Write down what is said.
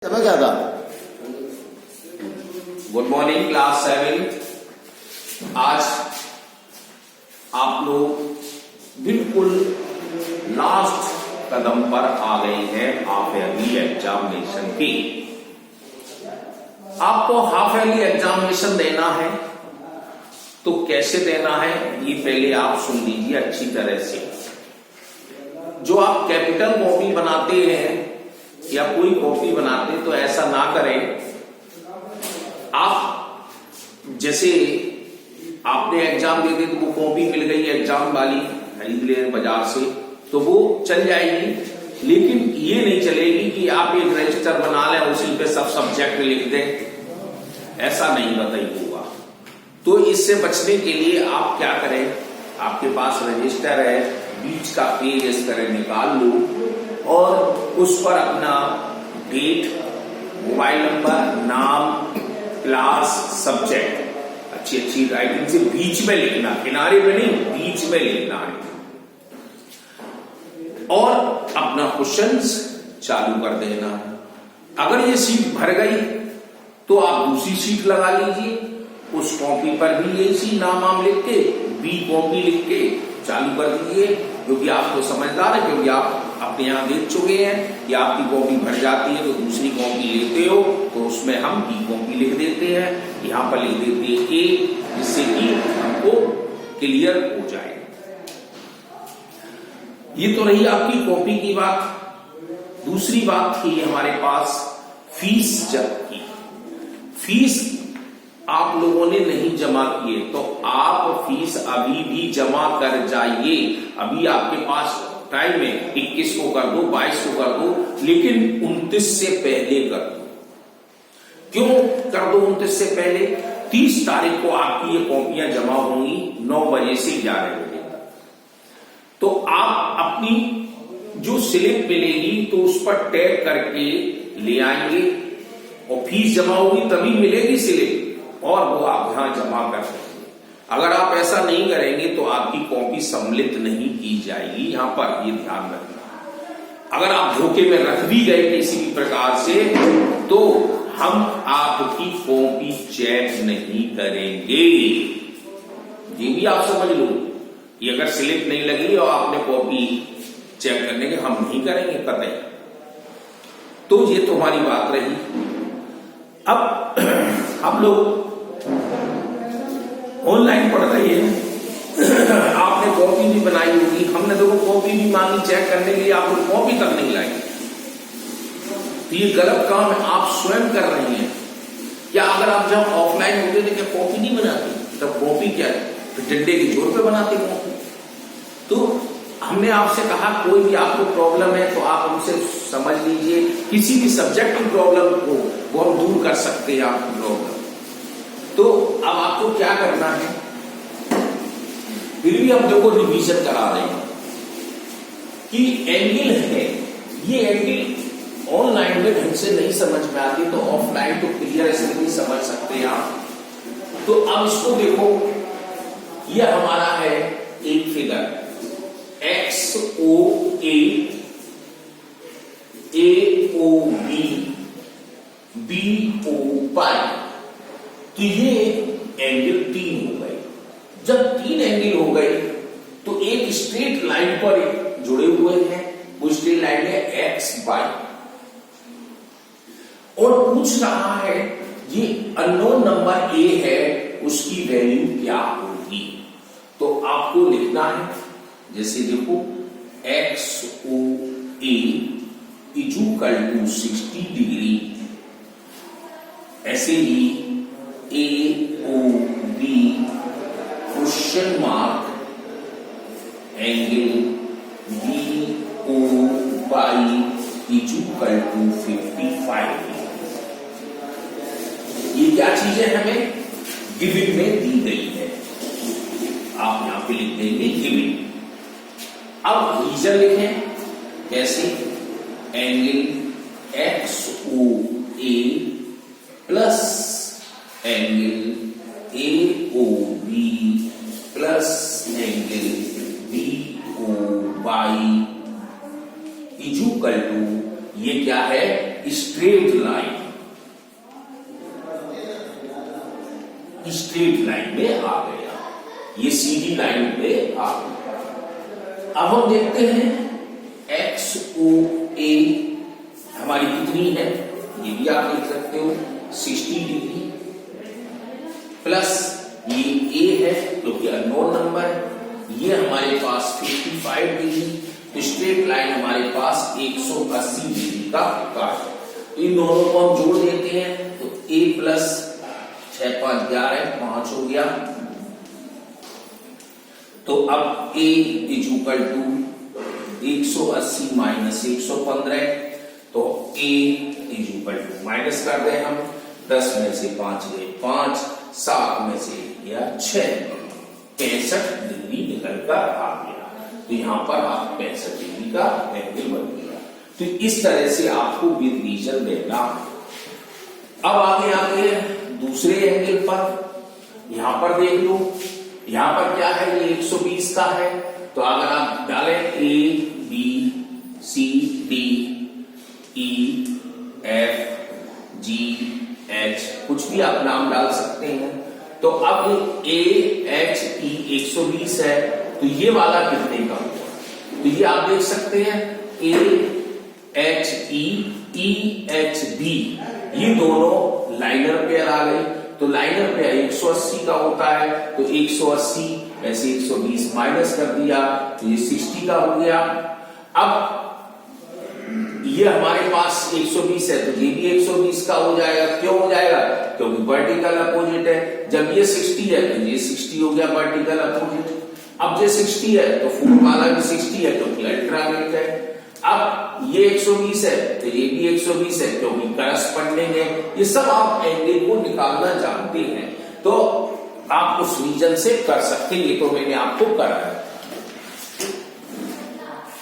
समय क्या था? Good morning class 7। आज आप लोग बिल्कुल लास्ट कदम पर आ गए हैं हाफ ईयरली एग्जामिनेशन की। आपको हाफ ईयरली एग्जामिनेशन देना है तो कैसे देना है ये पहले आप सुन लीजिए अच्छी तरह से। जो आप कैपिटल कॉपी बनाते हैं या कोई कॉपी बनाते तो ऐसा ना करें। आप जैसे आपने एग्जाम दे दी तो वो कॉपी मिल गई एग्जाम वाली खरीद ले बाजार से तो वो चल जाएगी, लेकिन ये नहीं चलेगी कि आप एक रजिस्टर बना लें उसी पे सब सब्जेक्ट लिख दें, ऐसा नहीं बताइए होगा। तो इससे बचने के लिए आप क्या करें, आपके पास रजिस्टर है, बीच का पेज इस तरह निकाल लो और उस पर अपना डेट, मोबाइल नंबर, नाम, क्लास, सब्जेक्ट अच्छी राइटिंग से बीच में लिखना, किनारे पे नहीं, बीच में लिखना है। और अपना क्वेश्चंस चालू कर देना है। अगर ये सीट भर गई तो आप दूसरी सीट लगा लीजिए, उस कॉपी पर भी यही सी नाम लिख के बी कॉपी लिख के चालू कर दीजिए, क्योंकि आप तो समझदार है, क्योंकि आप अपने यहां देख चुके हैं कि आपकी कॉपी भर जाती है तो दूसरी कॉपी लेते हो तो उसमें हम बी कॉपी लिख देते हैं, यहां पर लिख देते हैं ए, जिससे कि हमको क्लियर हो जाए। ये तो रही आपकी कॉपी की बात। दूसरी बात थी हमारे पास फीस जब्त की। फीस आप लोगों ने नहीं जमा किए तो आप फीस अभी भी जमा कर जाइए। अभी आपके पास टाइम है, 21 को कर दो, 22 को कर दो, लेकिन 29 से पहले कर दो। क्यों कर दो 29 से पहले? 30 तारीख को आपकी ये कॉपियां जमा होंगी 9 बजे से 11 बजे तक। तो आप अपनी जो स्लिप मिलेगी तो उस पर टैग करके ले आएंगे और फीस जमा होगी तभी मिलेगी स्लिप, और वो आप यहां जमा कर सकते हैं। अगर आप ऐसा नहीं करेंगे तो आपकी कॉपी सम्मिलित नहीं की जाएगी, यहां पर ये ध्यान रखना। अगर आप धोखे में रख भी गए किसी भी प्रकार से तो हम आपकी कॉपी चेक नहीं करेंगे। ये भी आप समझ लो कि अगर स्लिप नहीं लगी और आपने कॉपी चेक करने के, हम नहीं करेंगे कतई। तो ये तो हमारी बात रही। अब हम लोग ऑनलाइन पढ़ रहे हैं, आपने कॉपी भी बनाई होगी, हमने तो कॉपी भी मांगी चेक करने के लिए, आप लोग कॉपी तक नहीं लाई। तो ये गलत काम है, आप स्वयं कर रही हैं। क्या अगर आप जब ऑफलाइन होते थे क्या कॉपी नहीं बनाती? तब कॉपी क्या है, तो डंडे की जोर पे बनाते कॉपी। तो हमने आपसे कहा कोई भी आपको प्रॉब्लम है तो आप हमसे समझ लीजिए, किसी भी सब्जेक्ट की प्रॉब्लम को वो हम दूर कर सकते हैं आपकी प्रॉब्लम। तो अब आपको क्या करना है, फिर भी हम देखो रिवीजन करा रहे हैं कि एंगल है, ये एंगल ऑनलाइन में ढंग से नहीं समझ में आती तो ऑफलाइन तो क्लियर ऐसे नहीं समझ सकते आप। तो अब इसको देखो, ये हमारा है एक फिगर एक्स ओ ए ओ बी ओ पाई। तो ये एंगल 3 हो गए। जब 3 एंगल हो गए तो एक स्ट्रेट लाइन पर जुड़े हुए हैं, वो स्ट्रेट लाइन है एक्स वाई, और पूछ रहा है ये अननोन नंबर ए है, उसकी वैल्यू क्या होगी। तो आपको लिखना है, जैसे देखो x O a equal to 60 degree, ऐसे ही a O b question mark angle B O by equal to 55। ये क्या चीजें हमें गिवन में दी गई है, आप यहां पे लिख देंगे गिवन। अब रीजन लिखें, कैसे? Angle X O A plus angle A O B plus angle B O by equal to, ये क्या है? Straight line line straight line में आ गया, ये सीधी लाइन में आ गया। अब हम देखते हैं XOA हमारी कितनी है, ये भी आप देख सकते हो 60 डिग्री प्लस ये A है क्योंकि अननोन नंबर है, ये हमारे पास 55 डिग्री, तो स्ट्रेट लाइन हमारे पास 180 डिग्री का काट है। तो इन दोनों को हम जोड़ देते हैं तो A प्लस 6 5 11 5 हो गया। तो अब A is equal to 180 minus 115, तो A is equal to minus कर दें हम, 10 में से 5 गए 5, 7 में से गया 6, 65 डिग्री निकल कर आ गया। तो यहां पर आप 65 डिग्री का एंगल बन गया। तो इस तरह से आपको विद रीजन देना। अब आगे आगे दूसरे एंगल पर यहां पर देख लो, यहां पर क्या है, ये 120 का है, तो अगर आप डालें A B C D E F G H कुछ भी आप नाम डाल सकते हैं। तो अब A H E 120 है, तो ये वाला कितने का हुआ, तो ये आप देख सकते हैं A H E E H B, ये दोनों लाइनर पेयर आ गए। तो लाइनर पेयर 180 का होता है, तो 180 में से 120 माइनस कर दिया, तो ये 60 का हो गया। अब ये हमारे पास 120 है, तो ये भी 120 का हो जाएगा। क्यों हो जाएगा, क्योंकि वर्टिकल अपोजिट है। जब ये 60 है तो ये 60 हो गया वर्टिकल अपोजिट। अब ये 60 है तो फुल वाला भी 60 है क्योंकि अल्ट्रावेट है। अब ये 120 है तो ये भी 120 है क्योंकि करस्पॉन्डिंग है। ये सब आप एंगल को निकालना जानते हैं तो आप उस रीजन से कर सकते हैं, ये तो मैंने आपको कराया।